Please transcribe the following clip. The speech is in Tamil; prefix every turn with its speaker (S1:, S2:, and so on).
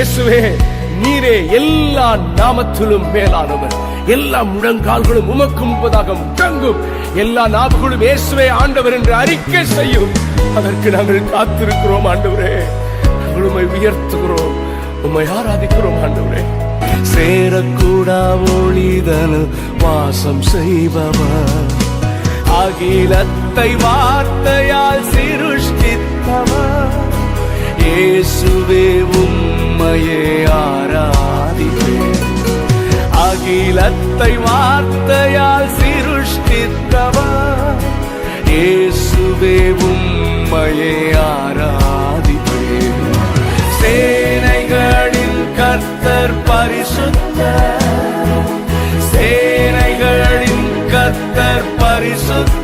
S1: இயேசுவே, நீரே எல்லா நாமத்திலும் மேலானவர். எல்லா முழங்கால்களும் உமக்கு முன்பதாக முழங்கும். எல்லா நாவுகளும் இயேசுவே ஆண்டவர் என்று அறிக்கை செய்யும். அதற்கு நாங்கள் காத்திருக்கிறோம் ஆண்டவரே. நாங்கள் உம்மை உயர்த்துகிறோம், உம்மை ஆராதிக்கிறோம் ஆண்டவரே.
S2: சேரக்கூடா ஒளிதனு வாசம் செய்பவர்,
S1: அகிலத்தை வார்த்தையால் சிருஷ்டித்தவர்.
S2: இயேசுவே உம்மையே ஆராதிப்பேன்.
S1: அகிலத்தை வார்த்தையால் சிருஷ்டித்தவர்.
S2: இயேசுவே உம்மையே ஆராதிப்பேன்.
S1: சேனைகளின் கர்த்தர் பரிசுத்தர், சேனைகளின் கர்த்தர் பரிசுத்தர்.